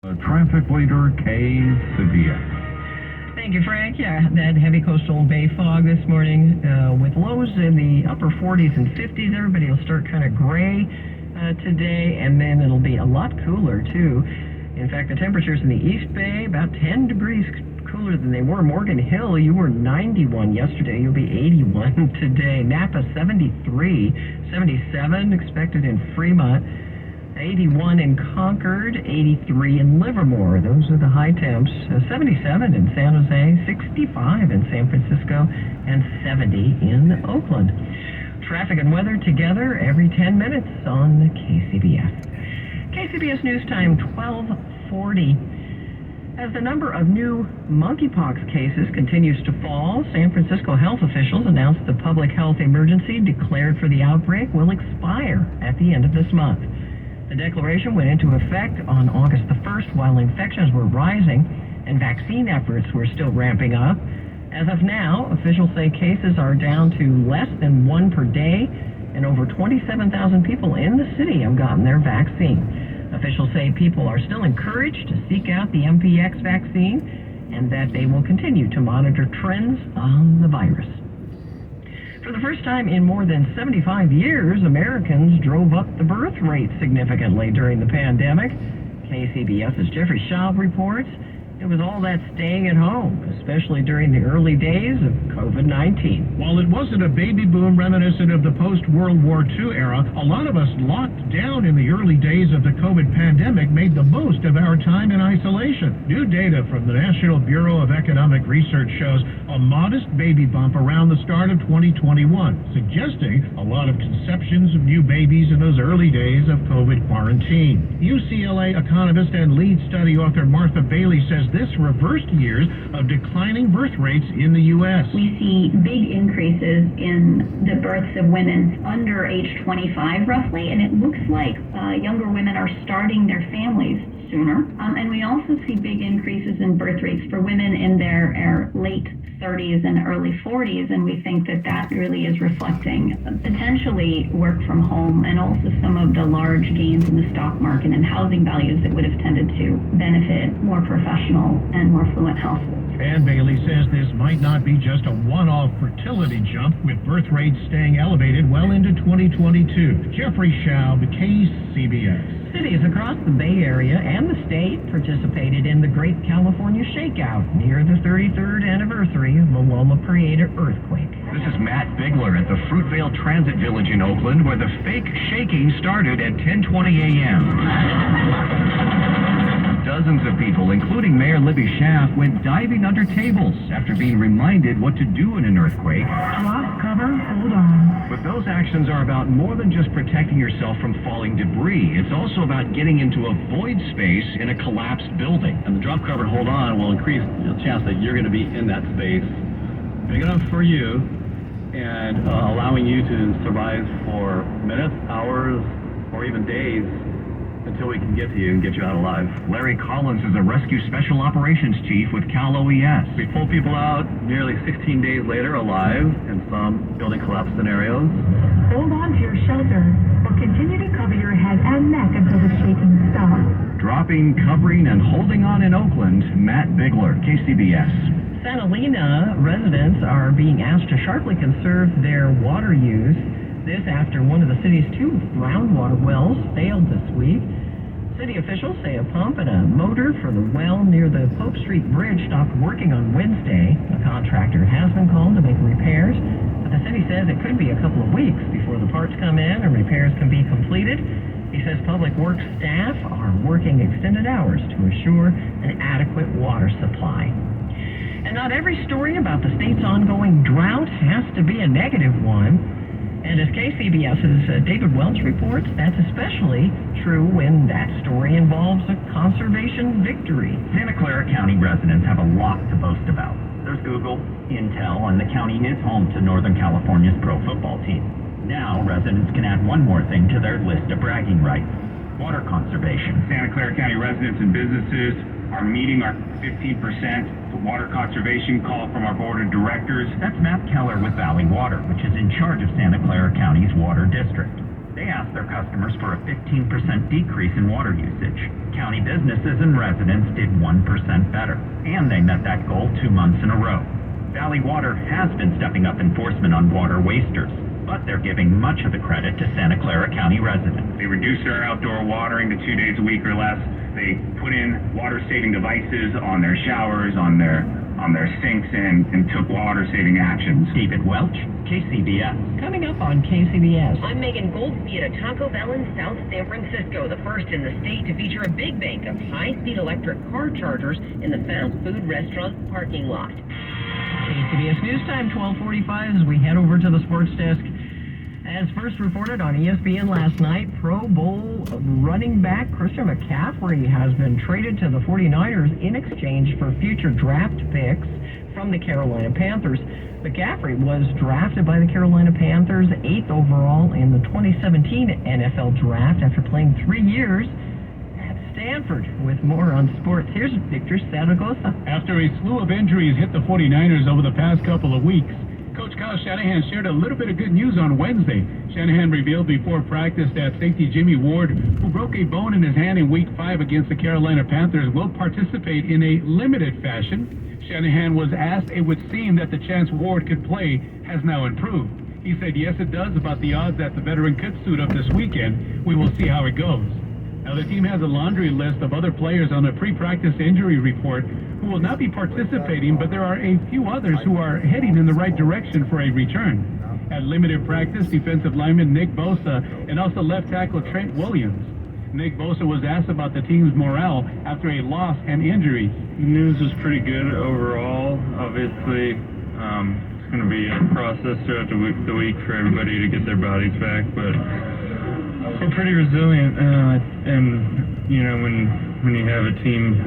Traffic leader KCBS. Thank you, Frank. Yeah, that heavy coastal bay fog this morning with lows in the upper 40s and 50s. Everybody will start kind of gray today, and then it'll be a lot cooler, too. In fact, the temperatures in the East Bay, about 10 degrees cooler than they were. Morgan Hill, you were 91 yesterday. You'll be 81 today. Napa, 73. 77 expected in Fremont. 81 in Concord, 83 in Livermore. Those are the high temps. 77 in San Jose, 65 in San Francisco, and 70 in Oakland. Traffic and weather together every 10 minutes on KCBS. KCBS News Time, 12:40. As the number of new monkeypox cases continues to fall, San Francisco health officials announced the public health emergency declared for the outbreak will expire at the end of this month. The declaration went into effect on August the 1st while infections were rising and vaccine efforts were still ramping up. As of now, officials say cases are down to less than one per day, and over 27,000 people in the city have gotten their vaccine. Officials say people are still encouraged to seek out the MPX vaccine and that they will continue to monitor trends on the virus. For the first time in more than 75 years, Americans drove up the birth rate significantly during the pandemic. KCBS's Jeffrey Schaub reports it was all that staying at home, especially during the early days of COVID-19. While it wasn't a baby boom reminiscent of the post-World War II era, a lot of us locked down in the early days of the COVID pandemic made the most of our time in isolation. New data from the National Bureau of Economic Research shows a modest baby bump around the start of 2021, suggesting a lot of conceptions of new babies in those early days of COVID quarantine. UCLA economist and lead study author Martha Bailey says this reversed years of declining birth rates in the U.S. We see big increases in the births of women under age 25 roughly, and it looks like younger women are starting their families sooner. And we also see big increases in birth rates for women in their late 30s and early 40s, and we think that that really is reflecting potentially work from home and also some of the large gains in the stock market and housing values that would have tended to benefit more professional and more fluent households. And Bailey says this might not be just a one-off fertility jump, with birth rates staying elevated well into 2022. Jeffrey Schaub, KCBS. Cities across the Bay Area and the state participated in the Great California Shakeout near the 33rd anniversary of the Loma Prieta earthquake. This is Matt Bigler at the Fruitvale Transit Village in Oakland, where the fake shaking started at 10:20 a.m. Dozens of people, including Mayor Libby Schaaf, went diving under tables after being reminded what to do in an earthquake. Drop, cover, hold on. But those actions are about more than just protecting yourself from falling debris. It's also about getting into a void space in a collapsed building. And the drop, cover, hold on will increase the chance that you're going to be in that space big enough for you and allowing you to survive for minutes, hours, or even days until we can get to you and get you out alive. Larry Collins is a rescue special operations chief with Cal OES. We pull people out nearly 16 days later alive in some building collapse scenarios. Hold on to your shelter or continue to cover your head and neck until the shaking stops. Dropping, covering, and holding on in Oakland, Matt Bigler, KCBS. Santa Elena residents are being asked to sharply conserve their water use. This after one of the city's two groundwater wells failed this week. City officials say a pump and a motor for the well near the Pope Street Bridge stopped working on Wednesday. A contractor has been called to make repairs, but the city says it could be a couple of weeks before the parts come in and repairs can be completed. He says public works staff are working extended hours to assure an adequate water supply. And not every story about the state's ongoing drought has to be a negative one. And as KCBS's David Welch reports, that's especially true when that story involves a conservation victory. Santa Clara County residents have a lot to boast about. There's Google, Intel, and the county is home to Northern California's pro football team. Now, residents can add one more thing to their list of bragging rights: water conservation. Santa Clara County residents and businesses are meeting our 15% water conservation call from our board of directors. That's Matt Keller with Valley Water, which is in charge of Santa Clara County's water district. They asked their customers for a 15% decrease in water usage. County businesses and residents did 1% better, and they met that goal 2 months in a row. Valley Water has been stepping up enforcement on water wasters, but they're giving much of the credit to Santa Clara County residents. They reduced their outdoor watering to 2 days a week or less. They put in water-saving devices on their showers, on their sinks, and took water-saving actions. David Welch, KCBS. Coming up on KCBS. I'm Megan Goldsby at a Taco Bell in South San Francisco, the first in the state to feature a big bank of high-speed electric car chargers in the fast food restaurant parking lot. KCBS News Time, 12:45, as we head over to the sports desk. As first reported on ESPN last night, Pro Bowl running back Christian McCaffrey has been traded to the 49ers in exchange for future draft picks from the Carolina Panthers. McCaffrey was drafted by the Carolina Panthers 8th overall in the 2017 NFL Draft after playing 3 years at Stanford. With more on sports, here's Victor Saragosa. After a slew of injuries hit the 49ers over the past couple of weeks, Coach Kyle Shanahan shared a little bit of good news on Wednesday. Shanahan revealed before practice that safety Jimmy Ward, who broke a bone in his hand in Week 5 against the Carolina Panthers, will participate in a limited fashion. Shanahan was asked, it would seem that the chance Ward could play has now improved. He said, yes, it does, about the odds that the veteran could suit up this weekend. We will see how it goes. Now, the team has a laundry list of other players on a pre-practice injury report who will not be participating, but there are a few others who are heading in the right direction for a return. At limited practice, defensive lineman Nick Bosa and also left tackle Trent Williams. Nick Bosa was asked about the team's morale after a loss and injury. The news was pretty good overall. Obviously, it's going to be a process throughout the week for everybody to get their bodies back, but we're pretty resilient. And you know, when you have a team,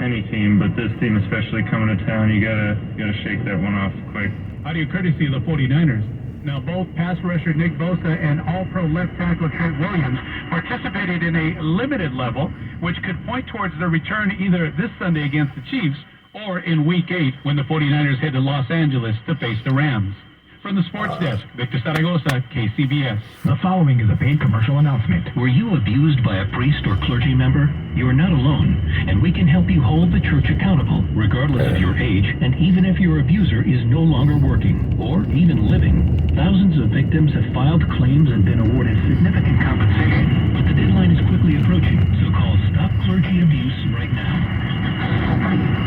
any team, but this team especially coming to town, you gotta shake that one off quick. Audio courtesy of the 49ers. Now, both pass rusher Nick Bosa and all-pro left tackle Trent Williams participated in a limited level, which could point towards their return either this Sunday against the Chiefs or in Week 8 when the 49ers head to Los Angeles to face the Rams. From the sports desk, Victor Saragosa, KCBS. The following is a paid commercial announcement. Were you abused by a priest or clergy member? You are not alone, and we can help you hold the church accountable, regardless of your age, and even if your abuser is no longer working, or even living. Thousands of victims have filed claims and been awarded significant compensation, but the deadline is quickly approaching, so call Stop Clergy Abuse right now.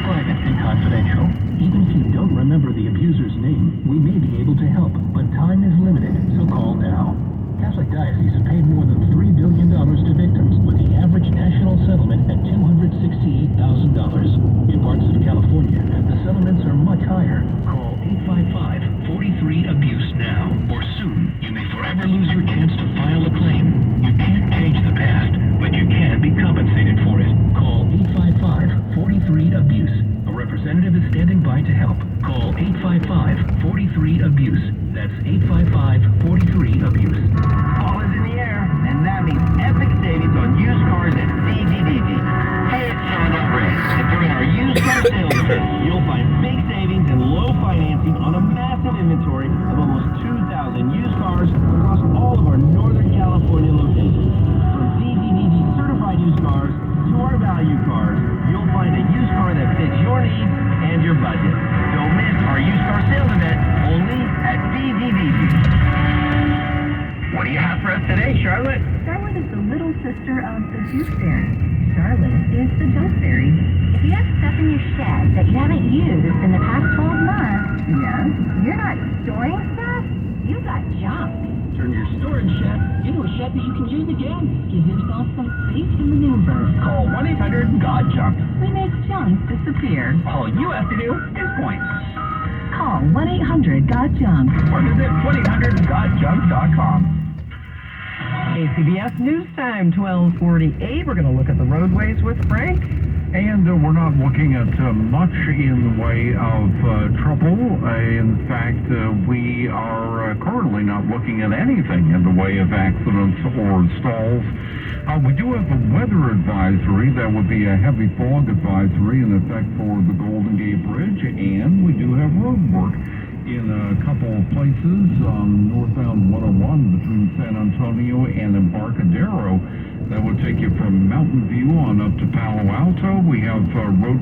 Private and confidential. Even if you don't remember the abuser's name, we may be able to help, but time is limited, so call now. Catholic Diocese have paid more than $3 billion to victims, with the average national settlement at $268,000. In parts of California, the settlements are much higher. Call 855-43-ABUSE now, or soon you may forever lose your chance to file a claim. You can't change the past, but you can be compensated for it. Call 855-43-ABUSE. A representative is standing by to help. Call 855-43-ABUSE. That's 855-43-ABUSE. Ball is in the air, and that means epic savings on used cars at DDDD. Hey, it's Sean Briggs, and during our used car sales event, you'll find big savings and low financing on a massive inventory of almost 2,000 used cars across all of our Northern California locations. From DDDD certified used cars to our value cars, you'll find a used car that fits your needs and your budget. Don't miss our used car sales event only at DDDD. What do you have for us today, Charlotte? Charlotte is the little sister of the gooseberry. Charlotte is the dopeberry. If you have stuff in your shed that you haven't used in the past 12 months, Yes? you're not storing stuff, you got junk. Turn your storage shed into a shed that you can use again. Give yourself some space to maneuver. Call 1-800-GOT-JUNK. We make junk disappear. All you have to do is point. Call 1-800-GOT-JUNK. Or visit 1-800-GOT-JUNK.com. KCBS News Time, 12:48. We're going to look at the roadways with Frank. And we're not looking at much in the way of trouble. In fact, we are currently not looking at anything in the way of accidents or stalls. We do have a weather advisory. That would be a heavy fog advisory in effect for the Golden Gate Bridge, and we do have road work in a couple of places, northbound 101 between San Antonio and Embarcadero. That would take you from Mountain View on up to Palo Alto. We have road